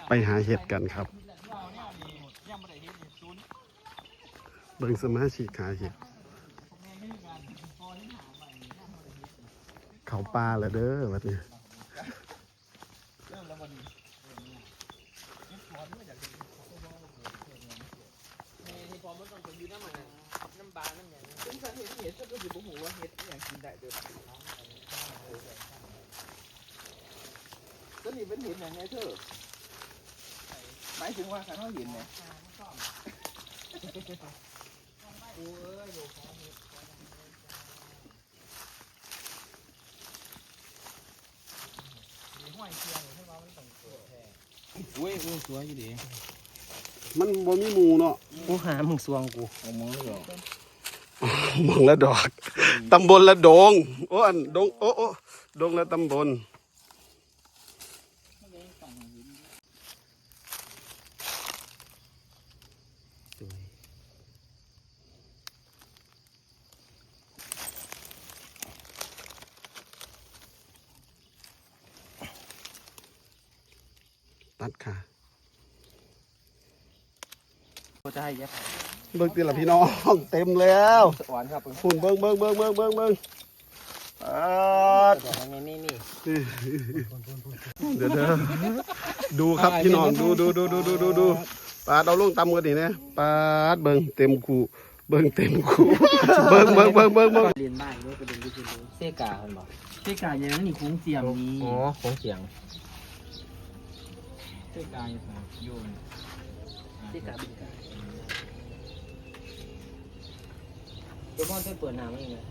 ไปหาเห็ดกันครับเบิ่งสมาชิกหาเห็ดเขาปลาละเด้อวันนี้ก็นี่เป็นเห็นอย่างไงเธอหมายถึงว่าการเขาเห็นเนี่ยโอ้ยสวยอยู่ดิ มันบ่มีหมูเนาะ กูหามึงสวงกู เอามองเลยเหรอ หมองละดอกตำบลละดงโอ้อันดงโอ้ดงละตำบลตัดค่ะ ก็จะให้ยัด เบิ่งตีละพี่น้องเต็มแล้ว หวานครับ ฝุ่นเบิ่งนี่เดี๋ยวดูครับพี่น้องดูปาดเอาลงตำกันดิเนี่ยปาดเบิ่งเต็มคูเบิ่งเต็มคูเบิ่ง เรียนบ้านด้วยประเด็นที่คุณรู้เสกาคนบอกเสกาอย่างนั้นนี่คุ้งเสียงนี้อ๋อคุ้งเสียงเสกาอยู่ไหนโยนเสกาบินกาเดี๋ยวพ่อจะเปิดน้ำเองเลย